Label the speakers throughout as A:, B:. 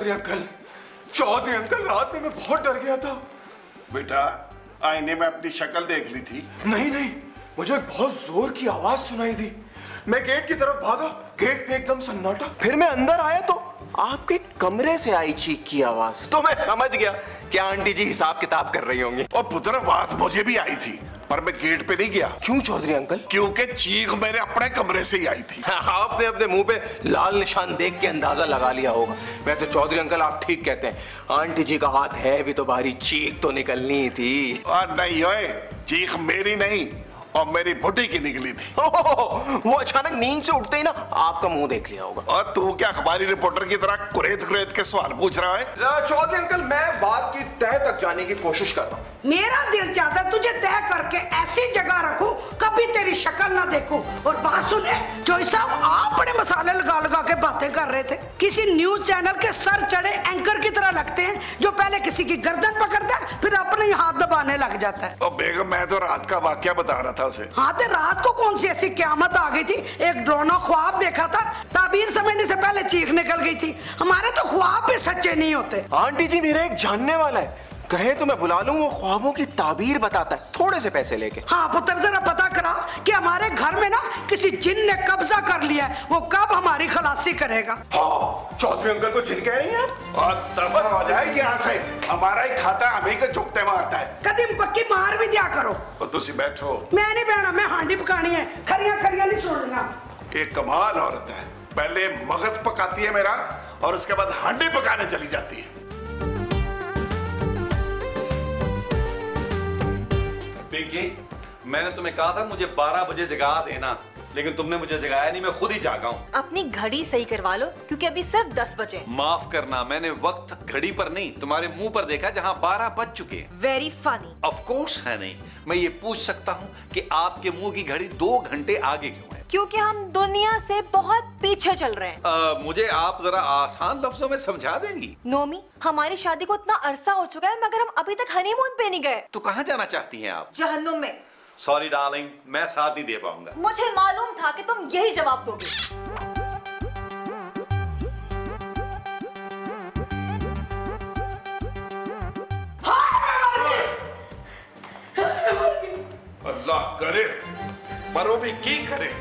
A: Chaudhary uncle रात में मैं बहुत डर गया था।
B: बेटा आईने में अपनी शक्ल देख ली थी?
A: नहीं, मुझे एक बहुत जोर की आवाज सुनाई दी। मैं गेट की तरफ भागा, गेट पे एकदम सन्नाटा। फिर मैं अंदर आया तो आपके कमरे से आई चीख की आवाज। तो मैं समझ गया कि आंटी जी हिसाब किताब कर रही होंगी।
B: और पुत्र आवाज मुझे भी आई थी, पर मैं गेट पे नहीं गया।
A: क्यों चौधरी अंकल?
B: क्योंकि चीख मेरे अपने कमरे से ही आई थी।
A: आपने अपने मुंह पे लाल निशान देख के अंदाजा लगा लिया होगा। वैसे चौधरी अंकल आप ठीक कहते हैं, आंटी जी का हाथ है भी तो भारी, चीख तो निकलनी थी।
B: और नहीं ओए, चीख मेरी नहीं और मेरी बुढ़ी की निकली थी।
A: वो अचानक नींद से उठते ही ना आपका मुंह देख लिया होगा।
B: और तू क्या अखबारी रिपोर्टर की तरह कुरेद के सवाल पूछ रहा है?
A: चौधरी अंकल मैं बात की तह तक जाने की कोशिश कर रहा हूँ।
C: मेरा दिल चाहता तुझे तय करके ऐसी जगह रखूं कभी तेरी शक्ल ना देखूं। और बात सुने जोई साहब, आप बड़े मसाले लगा लगा के बातें कर रहे थे। किसी न्यूज चैनल के सर चढ़े एंकर की तरह लगते हैं, जो पहले किसी की गर्दन पकड़ता है फिर अपने ही हाथ दबाने लग जाता है।
B: और बेगम मैं तो रात का वाकया बता रहा था उसे।
C: हाँ तो रात को कौन सी ऐसी क्यामत आ गई थी? एक ड्रोना ख्वाब देखा था, ताबीर समझने से पहले चीख निकल गई थी। हमारे तो ख्वाब भी सच्चे नहीं होते।
A: आंटी जी मेरा एक जानने वाला है, कहे तो मैं बुला लूं, वो ख्वाबों की ताबीर बताता है थोड़े से पैसे लेके।
C: हाँ पुत्र जरा पता करा कि हमारे घर में ना किसी जिन ने कब्जा कर लिया है, वो कब हमारी खलासी करेगा।
A: हाँ, चौधरी अंकल को जिन कह रही हैं आप?
B: और दफा हो जाएगी यहाँ से, हमारा ही खाता हमें को झुकते मारता है।
C: कदम पक्की मार भी दिया करो।
B: और तुसी बैठो।
C: मैं नहीं बहना, मैं हांडी पकानी है, खरिया नहीं सुनना।
B: एक कमाल औरत है, पहले मगज पकाती है मेरा और उसके बाद हांडी पकाने चली जाती है।
D: पिंकी, मैंने तुम्हें कहा था मुझे 12 बजे जगा देना, लेकिन तुमने मुझे जगाया नहीं, मैं खुद ही जागा हूँ।
E: अपनी घड़ी सही करवा लो क्योंकि अभी सिर्फ 10 बजे।
D: माफ करना, मैंने वक्त घड़ी पर नहीं तुम्हारे मुंह पर देखा जहाँ 12 बज चुके हैं।
E: Very funny.
D: ऑफ कोर्स है नहीं। मैं ये पूछ सकता हूँ कि आपके मुंह की घड़ी 2 घंटे आगे क्यों है?
E: क्योंकि हम दुनिया से बहुत पीछे चल रहे हैं।
D: मुझे आप जरा आसान लफ्जों में समझा देंगी?
E: नोमी, हमारी शादी को इतना अरसा हो चुका है मगर हम अभी तक हनीमून पे नहीं गए।
D: तो कहाँ जाना चाहती हैं आप?
E: जहन्नुम में।
D: सॉरी डार्लिंग, मैं साथ नहीं दे पाऊंगा।
E: मुझे मालूम था कि तुम यही जवाब दोगे।
B: अल्लाह करे पर वो भी की करे।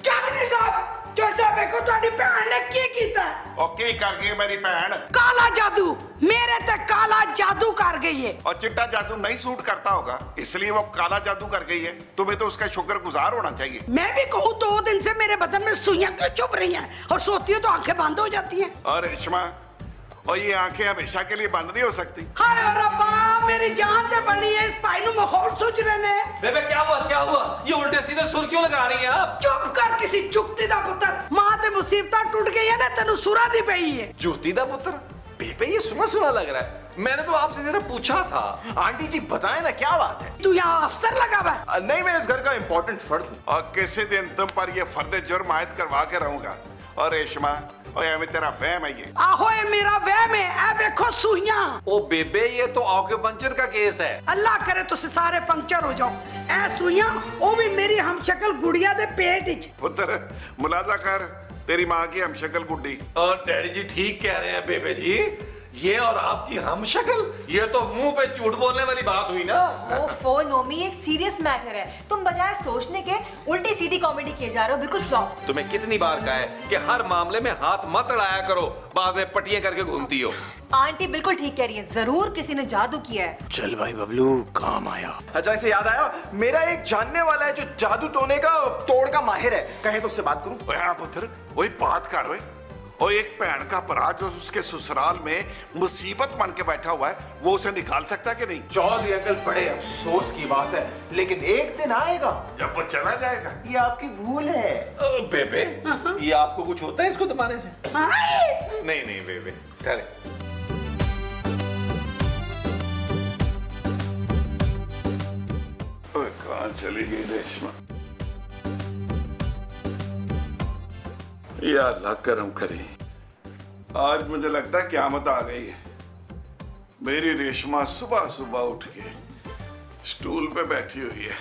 C: चौधरी साहब, जो साहब को तुम्हारी बहन ने की कीता?
B: और की कर गई मेरी बहन?
C: काला जादू, मेरे ते काला जादू कर गई है।
B: और चिट्टा जादू नहीं सूट करता होगा, इसलिए वो काला जादू कर गई है। तुम्हें तो उसका शुक्रगुजार होना चाहिए।
C: मैं भी कहूँ 2 दिन से मेरे बदन में सुइयां क्यों चुभ रही हैं और सोती हूँ तो आंखें बंद हो जाती हैं।
B: और रेशमा, और ये आंखें हमेशा के लिए बंद नहीं हो सकती।
C: हाय रब्बा, मेरी जान ते बनी है, इस पाइनू में होल सोच रहे ने।
D: बेबे क्या हुआ? ये उल्टे सीधे सुर क्यों लगा रही हैं आप?
C: चुप कर किसी चुकती दा पुत्र। मां ते मुसीबत टूट गई है ना, तेनू सुरा दी पई है।
D: जूती दा पुत्र? बेबे ये सुना लग रहा है। मैंने तो आपसे जरा पूछा था।
A: आंटी जी बताएं ना क्या बात है?
C: तू यहाँ अफसर लगा हुआ है?
A: नहीं, मैं इस घर का इम्पोर्टेंट फर्द हूँ।
B: और किसी दिन तुम पर ये फर्द जुर्म आयद करवा के रहूंगा। और रेशमा, और तेरा वहम है ये?
C: आहो ये मेरा वहम है। ए देखो सुइयां।
D: ओ बेबे, ये तो ऑक्यूपंक्चर का केस है।
C: अल्लाह करे तुसी सारे पंक्चर हो जाओ। ए सुइयां, ओ भी मेरी हमशक्ल गुड़िया दे पेट इच।
B: पुत्र मुलाजा कर, तेरी माँ की हमशक्ल गुड्डी।
D: और डैडी जी ठीक कह रहे हैं बेबे जी, ये और आपकी हमशक्ल, ये तो मुंह पे झूठ बोलने वाली बात हुई ना।
E: ओफो नोमी, एक सीरियस मैटर है। तुम बजाय सोचने के उल्टी सीधी कॉमेडी किए जा रहे हो, बिल्कुल फ्लॉप।
D: तुम्हें कितनी बार कहा है कि हर मामले में हाथ मत अड़ाया करो, बाद में पटियां करके घूमती हो।
E: आंटी बिल्कुल ठीक कह रही है, जरूर किसी ने जादू किया है।
A: चल भाई बबलू, काम आया। अच्छा इसे याद आया, मेरा एक जानने वाला है जो जादू टोने का तोड़ का माहिर है, कहे तो उससे बात करूं?
B: पुत्र वही बात कर रहे। और एक भैन का भरा जो उसके ससुराल में मुसीबत बन के बैठा हुआ है, वो उसे निकाल सकता है कि नहीं?
A: चौधरी अंकल, बड़े अफसोस की बात है, लेकिन एक दिन आएगा
B: जब वो चला जाएगा।
A: ये आपकी भूल है।
D: बेबे, ये आपको कुछ होता है इसको दबाने से? नहीं बेबे, ठहरे।
B: कहाँ चली गई रेशमा? या अल्लाह करम करे, आज मुझे लगता है क़यामत आ गई है। मेरी रेशमा सुबह सुबह उठ के स्टूल पे बैठी हुई है।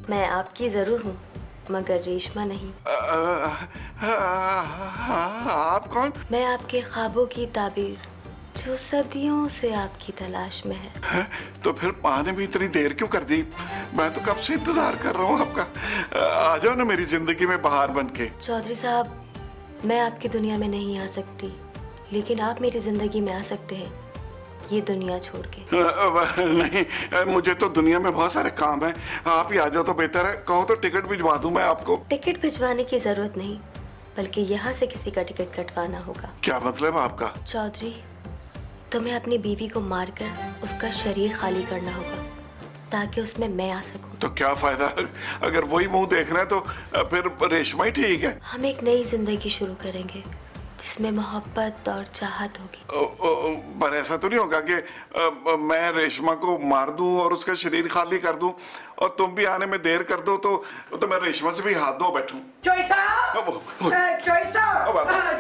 F: मैं आपकी जरूर हूँ, मगर रेशमा नहीं।
B: आप कौन?
F: मैं आपके ख्वाबों की ताबीर, जो सदियों से आपकी तलाश में है।
B: तो फिर माँ ने भी इतनी देर क्यों कर दी? मैं तो कब से इंतजार कर रहा हूँ आपका। आ जाओ ना मेरी जिंदगी में बहार बन के।
F: चौधरी साहब, मैं आपकी दुनिया में नहीं आ सकती, लेकिन आप मेरी जिंदगी में आ सकते हैं, ये दुनिया छोड़ के।
B: नहीं, मुझे तो दुनिया में बहुत सारे काम हैं। आप ही आ जाओ तो बेहतर है। कहो तो टिकट भिजवा दूं मैं आपको।
F: टिकट भिजवाने की जरूरत नहीं, बल्कि यहाँ से किसी का टिकट कटवाना होगा।
B: क्या मतलब आपका?
F: चौधरी, तुम्हें अपनी बीवी को मारकर उसका शरीर खाली करना होगा, ताकि उसमें मैं आ सकूं।
B: तो क्या फायदा? अगर वही मुंह देख रहे हैं तो फिर रेशमा ही ठीक है।
F: हम एक नई जिंदगी शुरू करेंगे, जिसमें मोहब्बत और चाहत होगी।
B: पर ऐसा तो नहीं होगा कि मैं रेशमा को मार दूं और उसका शरीर खाली कर दूं और तुम भी आने में देर कर दो तो मैं रेशमा से भी हाथ धो बैठूं।
C: चोई साहब, चोई साहब,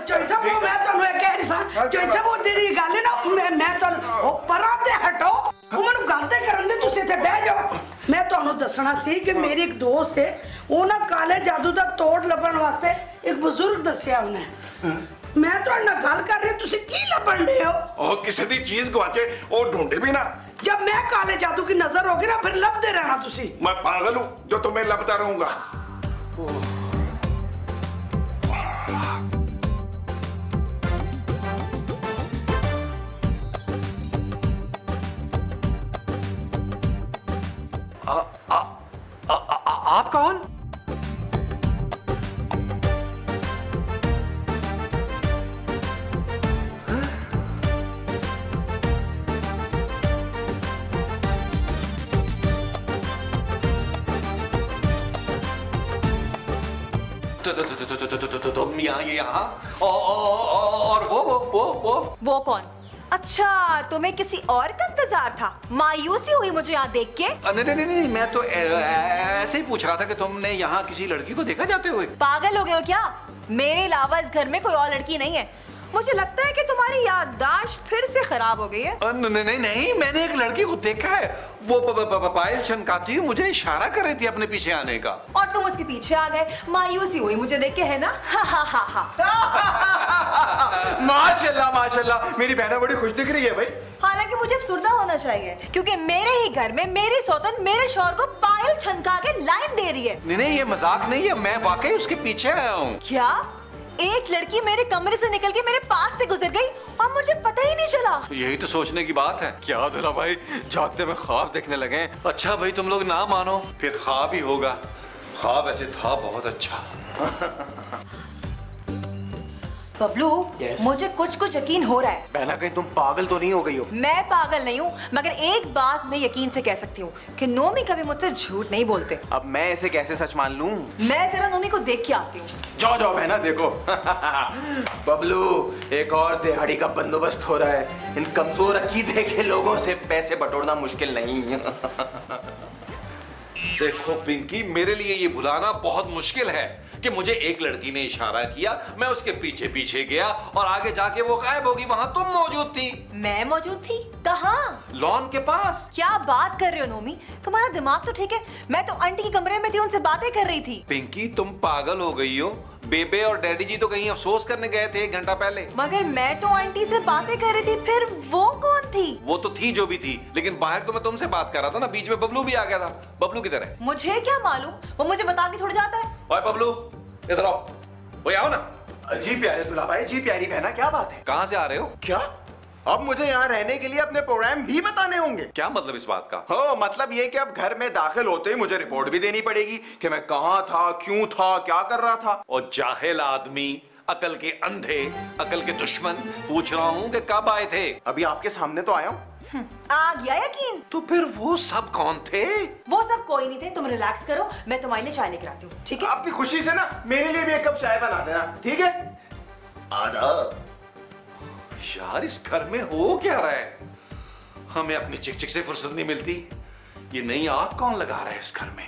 C: चोई साहब, वो मैं ਤੁਹਾਨੂੰ ਇਹ ਕਹਿ ਰਹੀ ਸਾਂ। ਚੋਈ ਸਾਹਿਬ, ਉਹ ਜਿਹੜੀ ਗੱਲ ਹੈ ਨਾ, ਮੈਂ ਤੁਹਾਨੂੰ ਉਹ ਪਰਾਂ ਤੇ ਹਟੋ, ਉਹ ਮੈਨੂੰ ਗੱਲ ਤੇ ਕਰਨ ਦੇ, ਤੁਸੀਂ ਇੱਥੇ ਬਹਿ ਜਾਓ। ਮੈਂ ਤੁਹਾਨੂੰ ਦੱਸਣਾ ਸੀ ਕਿ ਮੇਰੀ ਇੱਕ ਦੋਸਤ ਹੈ, ਉਹ ਨਾ ਕਾਲੇ ਜਾਦੂ ਦਾ ਤੋੜ ਲੱਭਣ ਵਾਸਤੇ ਇੱਕ ਬਜ਼ੁਰਗ ਦੱਸਿਆ ਉਹਨੇ। ਮੈਂ ਤੁਹਾਡੇ ਨਾਲ ਗੱਲ ਕਰ ਰਹੀ, ਤੁਸੀਂ ਕੀ ਲੱਭਣ ਦੇ ਹੋ?
B: ਉਹ ਕਿਸੇ ਦੀ ਚੀਜ਼ ਗਵਾਚੇ ਉਹ ढूंढे भी ना।
C: जब मैं काले जादू की नजर होगी ना, फिर लभते रहना तुसी।
B: मैं पागल हूँ जो तुम्हें लभता रहूंगा।
G: आप कौन?
D: तुम यहाँ और
E: वो कौन? अच्छा, तुम्हें किसी और का इंतजार था? मायूसी हुई मुझे यहाँ देख के।
G: नहीं, मैं तो ऐसे ही पूछ रहा था कि तुमने यहाँ किसी लड़की को देखा जाते हुए।
E: पागल हो गए हो क्या? मेरे अलावा इस घर में कोई और लड़की नहीं है। मुझे लगता है कि तुम्हारी याददाश्त फिर से खराब हो गई है।
G: नहीं, मैंने एक लड़की को देखा है। वो पायल छनकाती हुई मुझे इशारा कर रही थी अपने पीछे आने का।
E: और तुम उसके पीछे आ गए। मायूसी हुई मुझे देख के, है ना?
A: माशाल्लाह माशाल्लाह, मेरी बहना बड़ी खुश दिख रही है भाई।
E: हालांकि मुझे अफसुर्दा होना चाहिए, क्योंकि मेरे ही घर में मेरी सौतन मेरे शौहर को पायल छनका के लाइन दे रही है।
G: नहीं, ये मजाक नहीं है, मैं वाकई उसके पीछे आया हूँ।
E: क्या? एक लड़की मेरे कमरे से निकल के मेरे पास से गुजर गई और मुझे पता ही नहीं चला।
G: यही तो सोचने की बात है। क्या दुला भाई, जागते में ख्वाब देखने लगे। अच्छा भाई, तुम लोग ना मानो, फिर ख्वाब ही होगा। ख्वाब ऐसे था बहुत अच्छा।
E: बबलू, मुझे कुछ यकीन हो रहा है।
A: बहना, कहीं तुम पागल तो नहीं हो गई हो?
E: मैं पागल नहीं हूँ, मगर एक बात मैं यकीन से कह सकती हूँ कि नोमी कभी मुझसे झूठ नहीं बोलते।
A: अब मैं इसे कैसे सच मान लूं?
E: मैं जरा नोमी को देख के आती हूँ।
A: जाओ बहना, देखो। बबलू, एक और दिहाड़ी का बंदोबस्त हो रहा है। इन कमजोर अकीदे के लोगों से पैसे बटोरना मुश्किल नहीं।
G: देखो पिंकी, मेरे लिए ये भुलाना बहुत मुश्किल है कि मुझे एक लड़की ने इशारा किया, मैं उसके पीछे पीछे गया और आगे जाके वो गायब होगी। वहां तुम मौजूद थी।
E: मैं मौजूद थी? कहाँ?
G: लॉन के पास।
E: क्या बात कर रहे हो नोमी? तुम्हारा दिमाग तो ठीक है। मैं तो आंटी के कमरे में थी, उनसे बातें कर रही थी।
G: पिंकी, तुम पागल हो गई हो। बेबे और डैडी जी तो कहीं अफसोस करने गए थे 1 घंटा पहले।
E: मगर मैं तो आंटी से बातें कर रही थी। फिर वो कौन थी?
G: वो तो थी जो भी थी, लेकिन बाहर तो मैं तुमसे बात कर रहा था ना। बीच में बबलू भी आ गया था। बबलू किधर है?
E: मुझे क्या मालूम, वो मुझे बता के थोड़ी जाता है।
G: ओए बबलू, इधर आओ। ओए आओ ना।
A: जी प्यारे दुल्हा भाई, जी प्यारी बहना, क्या बात है?
G: कहाँ से आ रहे हो?
A: क्या अब मुझे यहाँ रहने के लिए अपने प्रोग्राम भी बताने होंगे?
G: क्या मतलब इस बात का?
A: हो, मतलब ये कि अब घर में दाखिल होते ही मुझे रिपोर्ट भी देनी पड़ेगी कि मैं कहाँ था, क्यों था, क्या कर रहा था।
G: और जाहिल आदमी, अकल के अंधे, अकल के दुश्मन, पूछ रहा हूँ कि कब आए थे?
A: अभी आपके सामने तो आया हूँ।
E: आ गया यकीन?
G: तो फिर वो सब कौन थे?
E: वो सब कोई नहीं थे। तुम रिलैक्स करो, मैं तुम्हारे लिए चाय लेकर आती हूँ, ठीक है?
A: अपनी खुशी से ना मेरे लिए भी एक कप चाय बना देना, ठीक है?
B: आदाब।
G: यार, इस घर में हो क्या रहा है? हमें अपनी चिक-चिक से फुर्सत नहीं मिलती। ये नई आग कौन लगा रहा है इस घर में?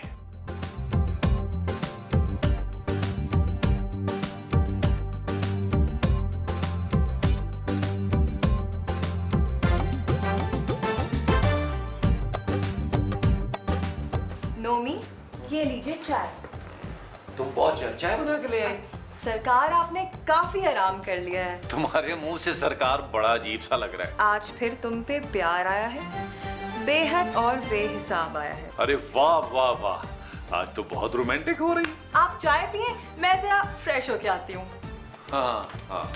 E: नोमी, ये लीजिए चाय।
G: तुम बहुत जल्द चाय बना के ले आए।
E: सरकार आपने काफी आराम कर लिया है।
G: तुम्हारे मुंह से सरकार बड़ा अजीब सा लग रहा है।
E: आज फिर तुम पे प्यार आया है, बेहद और बेहिसाब आया है।
G: अरे वाह वाह वाह, आज तो बहुत रोमांटिक हो रही।
E: आप चाय पिए, मैं जरा फ्रेश होके आती हूँ।
G: हाँ हाँ।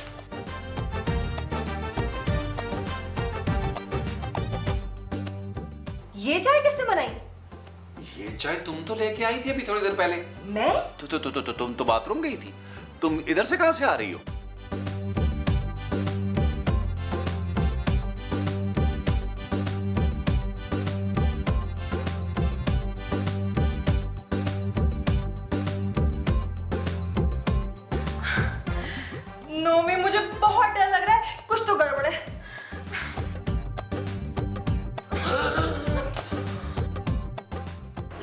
E: ये चाय किसने बनाई?
G: ये चाय तुम तो लेके आई थी अभी थोड़ी देर पहले।
E: मैं?
G: तुम तो बाथरूम गई थी। तुम इधर से कहां से आ रही हो?
E: नोमी, मुझे बहुत डर लग रहा है, कुछ तो गड़बड़ है।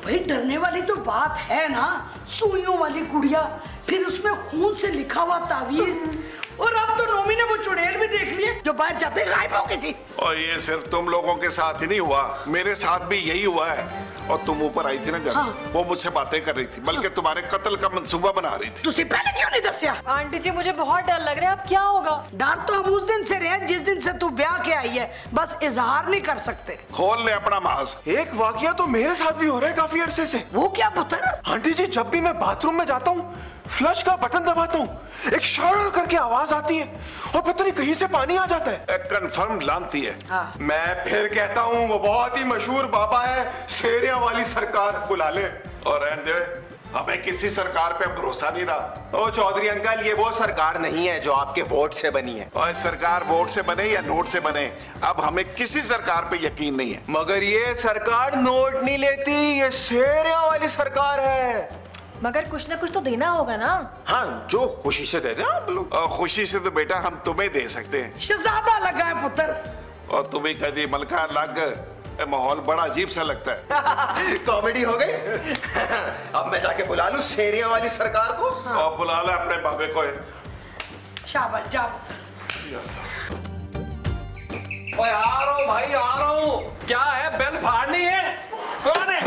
C: भाई डरने वाली तो बात है ना, सुइयों वाली गुड़िया, फिर उसमें खून से लिखा हुआ तावीज, और अब तो नोमी ने वो चुड़ैल भी देख लिए जो बाहर जाते गायब हो गई थी।
B: और ये सिर्फ तुम लोगों के साथ ही नहीं हुआ, मेरे साथ भी यही हुआ है। और तुम ऊपर आई थी ना जब,
C: हाँ।
B: वो मुझसे बातें कर रही थी, बल्कि तुम्हारे कत्ल का मंसूबा बना रही थी।
C: तुझे पहले क्यों नहीं दसिया?
E: आंटी जी, मुझे बहुत डर लग रहा है, अब क्या होगा?
C: डर तो हम उस दिन से रहे जिस दिन से तू ब्याह के आई है, बस इजहार नहीं कर सकते।
B: खोल ले अपना मांस।
A: एक वाकया तो मेरे साथ भी हो रहा है काफी अरसे से।
C: वो क्या पुत्र?
A: आंटी जी, जब भी मैं बाथरूम में जाता हूँ, फ्लश का बटन दबाता हूँ, एक शर करके आवाज आती है और पता नहीं कहीं से पानी आ जाता है।
B: कंफर्म लानती है।
C: हाँ।
A: मैं फिर कहता हूँ, वो बहुत ही मशहूर बाबा है, शेरिया वाली सरकार, बुला ले।
B: और रहने दे, हमें किसी सरकार पे भरोसा नहीं रहा।
A: ओ चौधरी अंकल, ये वो सरकार नहीं है जो आपके वोट से बनी है।
B: और सरकार वोट से बने या नोट से बने, अब हमें किसी सरकार पे यकीन नहीं है।
A: मगर ये सरकार नोट नहीं लेती, ये शेरिया वाली सरकार है।
E: मगर कुछ ना कुछ तो देना होगा ना।
A: हाँ, जो खुशी से दे दे आप लोग।
B: और खुशी से तो बेटा हम तुम्हें दे सकते हैं।
C: शहजादा लगा है पुत्र।
B: और तुम्हें कभी मलका लग, माहौल बड़ा अजीब सा लगता है।
A: कॉमेडी हो गई। अब मैं जाके बुला लूं शेरिया वाली सरकार को।
B: और बुला ले अपने बाबे को।
C: शाबाश, जा पुत्र।
G: ओए आ रहा हूँ भाई, आ रहा हूँ। क्या है, बेल फाड़नी है? कौन है?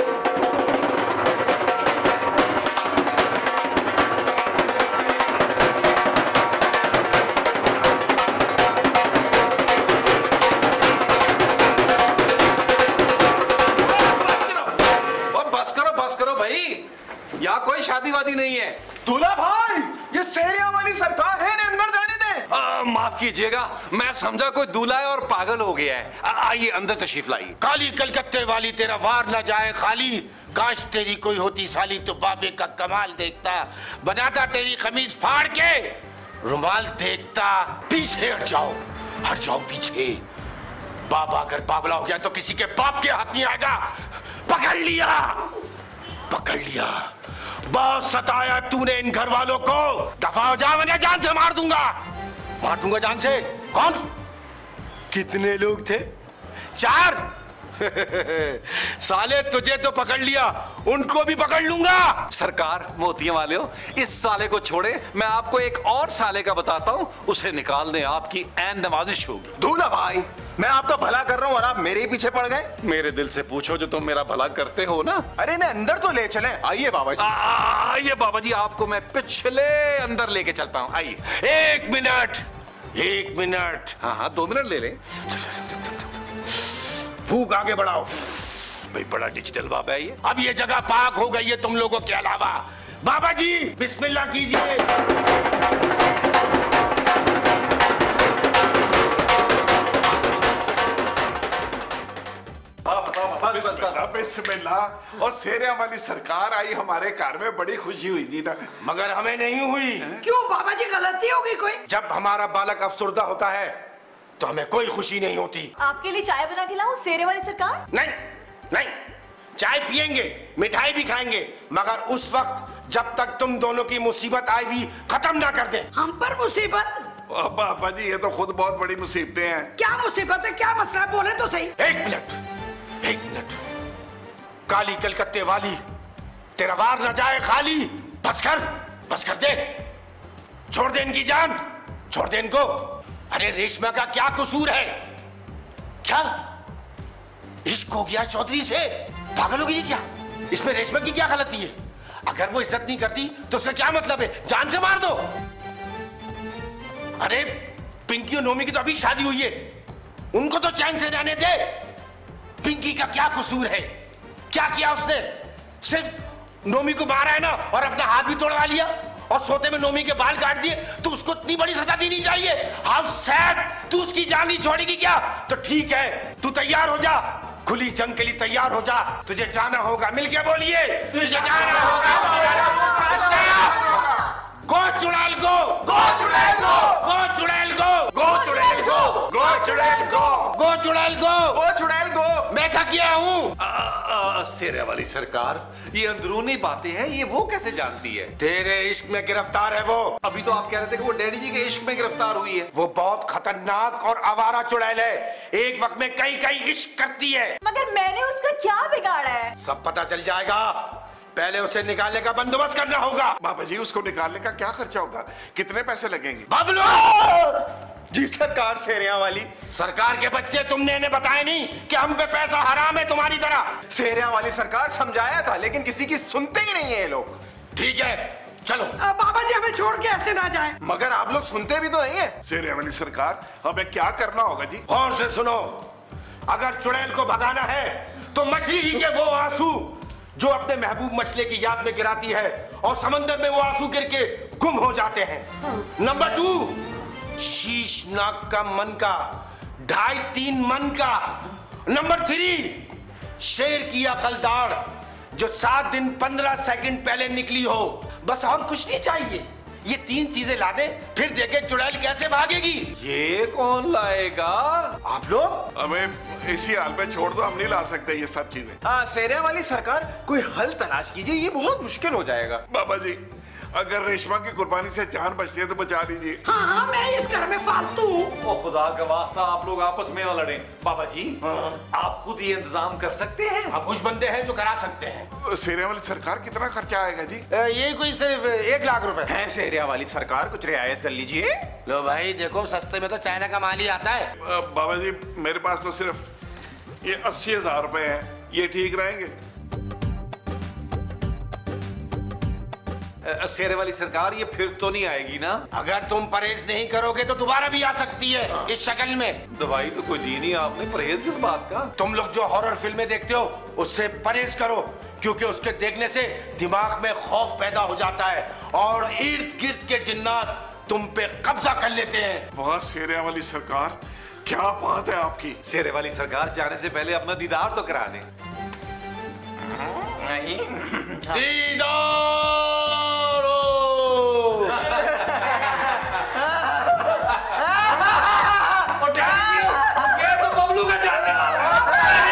G: यहाँ कोई शादी वादी नहीं है।
A: दूल्हा भाई, ये शेरिया वाली सरकार है, इन्हें अंदर जाने दे।
G: माफ कीजिएगा, मैं समझा कोई दूल्हा है और पागल हो गया है। आइए अंदर तशरीफ लाइए।
H: काली कलकत्ते वाली, तेरा वार न जाए खाली। काश तेरी कोई होती साली तो बाबे का कमाल देखता, बनाता तेरी कमीज फाड़ के रुमाल देखता। पीछे हट जाओ पीछे। बाबा अगर बावला हो गया तो किसी के बाप के हाथ नहीं आएगा। पकड़ लिया। बहुत सताया तूने इन घर वालों को। दफा हो जा, वरना जान से मार दूंगा जान से। कौन? कितने लोग थे? 4। साले तुझे तो पकड़ लिया, उनको भी पकड़ लूंगा।
G: सरकार, मोतियां वाले हो, इस साले को छोड़े, मैं आपको एक और साले का बताता हूं, उसे निकालने आपकी ऐन नवाजिश होगी।
A: दूल्हा भाई, मैं आपका भला कर रहा हूँ और आप मेरे ही पीछे पड़ गए।
G: मेरे दिल से पूछो जो तुम मेरा भला करते हो ना।
A: अरे इन्हें अंदर तो ले चले। आइए बाबा जी।
G: आइए बाबा जी, आपको मैं पिछले अंदर लेके चलता हूं। आइए।
H: 1 मिनट।
G: हाँ 2 मिनट ले लें।
H: फूक आगे बढ़ाओ।
G: भाई बड़ा डिजिटल बाबा है ये।
H: अब ये जगह पाक हो गई है तुम लोगों के अलावा। बाबा जी बिस्मिल्लाह कीजिए।
B: बिस्मिल्लाह। और शेरिया वाली सरकार आई हमारे घर में, बड़ी खुशी हुई थी ना।
H: मगर हमें नहीं हुई।
C: क्यों बाबा जी, गलती हो गई कोई?
H: जब हमारा बालक अफसुर्दा होता है तो हमें कोई खुशी नहीं होती।
E: आपके लिए चाय बना के लाऊं, शेरे वाली सरकार?
H: नहीं, चाय पियेंगे, मिठाई भी खाएंगे, मगर उस वक्त जब तक तुम दोनों की मुसीबत आई भी खत्म ना कर दे।
C: हम पर मुसीबत?
B: पापा जी, ये तो खुद बहुत बड़ी मुसीबतें हैं।
C: क्या मुसीबत है, क्या मसला है, बोले तो सही।
H: 1 मिनट। काली कलकत्ते वाली, तेरा वार न जाए खाली। बस कर दे। छोड़ दे इनकी जान, छोड़ दे इनको। अरे रेशमा का क्या कसूर है? क्या इश्क हो गया चौधरी से? पागल हो गई क्या? इसमें रेशमा की क्या गलती है? अगर वो इज्जत नहीं करती तो उसका क्या मतलब है? जान से मार दो। अरे पिंकी और नोमी की तो अभी शादी हुई है, उनको तो चैन से रहने दे। पिंकी का क्या कसूर है? क्या किया उसने? सिर्फ नोमी को मारा है ना, और अपना हाथ भी तोड़वा लिया, और सोते में नोमी के बाल काट दिए, तो उसको इतनी बड़ी सजा देनी चाहिए। How sad! तू उसकी जान नहीं छोड़ेगी क्या? तो ठीक है, तू तैयार हो जा, खुली जंग के लिए तैयार हो जा। तुझे जाना होगा, मिलके बोलिए, तुझे जाना होगा। गो चुड़ैल गो, गो चुड़ैल गो, गो चुड़ैल गो, गो चुड़ैल गो, गो चुड़ैल गो, गो चुड़ैल गो,
A: गो चुड़ैल गो।
H: मैं थक गया हूँ।
G: शेरे वाली सरकार, ये अंदरूनी बातें हैं, ये वो कैसे जानती है?
H: तेरे इश्क में गिरफ्तार है वो।
G: अभी तो आप कह रहे थे कि वो डैडी जी के इश्क में गिरफ्तार हुई है।
H: वो बहुत खतरनाक और आवारा चुड़ैल है, एक वक्त में कई कई इश्क करती है।
E: मगर मैंने उसका क्या बिगाड़ा है?
H: सब पता चल जाएगा, पहले उसे निकालने का बंदोबस्त करना होगा।
B: बाबा जी, उसको निकालने का क्या खर्चा होगा? कितने पैसे लगेंगे?
H: बबलू!
A: जी सरकार, सेरिया वाली
H: सरकार के बच्चे, तुमने इन्हें बताया नहीं कि हम पे पैसा हराम है तुम्हारी तरह?
A: सेरिया वाली सरकार, समझाया था लेकिन किसी की सुनते ही नहीं है ये लोग।
H: ठीक है, चलो।
C: बाबा जी हमें छोड़ के ऐसे ना जाएं।
A: मगर आप लोग सुनते भी तो नहीं है।
B: शेरे वाली सरकार, हमें क्या करना होगा जी?
H: और से सुनो, अगर चुड़ैल को भगाना है तो मछली ही के वो आंसू जो अपने महबूब मछली की याद में गिराती है, और समंदर में वो आंसू गिर के गुम हो जाते हैं। नंबर 2, शीशनाग का मन का 2.5-3 मन का। नंबर 3, शेर की अकल दाढ़ जो 7 दिन 15 सेकंड पहले निकली हो। बस और कुछ नहीं चाहिए। ये 3 चीजें ला दे, फिर देखे चुड़ैल कैसे भागेगी।
G: ये कौन लाएगा?
H: आप लोग?
B: हमें इसी हाल में छोड़ दो, हम नहीं ला सकते ये सब चीजें।
A: हाँ, सेरिया वाली सरकार, कोई हल तलाश कीजिए, ये बहुत मुश्किल हो जाएगा।
B: बाबा जी, अगर रेशमा की कुर्बानी से जान बचती है तो बचा लीजिए।
C: हाँ हाँ, मैं इस घर में फालतू हूँ।
D: ओ खुदा का वास्ता, आप लोग आपस में न लड़ें। बाबा जी, आप खुद ये इंतजाम कर सकते हैं?
H: हाँ, कुछ बंदे हैं जो करा सकते हैं।
B: शेरे वाली सरकार, कितना खर्चा आएगा जी?
H: ये कोई सिर्फ 1 लाख रुपए
A: है सेरिया वाली सरकार, कुछ रियायत कर लीजिए।
H: लो भाई देखो, सस्ते में तो चाइना का माल ही आता है।
B: बाबा जी, मेरे पास तो सिर्फ ये 80,000 रुपए हैं, ये ठीक रहेंगे?
G: शेरे वाली सरकार, ये फिर तो नहीं आएगी ना?
H: अगर तुम परहेज नहीं करोगे तो दोबारा भी आ सकती है इस शक्ल में।
G: दवाई तो कोई दी नहीं आपने, परहेज किस बात का?
H: तुम लोग जो हॉरर फिल्में देखते हो उससे परहेज करो, क्योंकि उसके देखने से दिमाग में खौफ पैदा हो जाता है और इर्द गिर्द के जिन्नात तुम पे कब्जा कर लेते हैं।
B: वाह शेरे वाली सरकार, क्या बात है आपकी।
G: शेरे वाली सरकार, जाने से पहले अपना दीदार तो करा दें।
H: दीदार!
D: ये तो बबलू का जानने वाला है।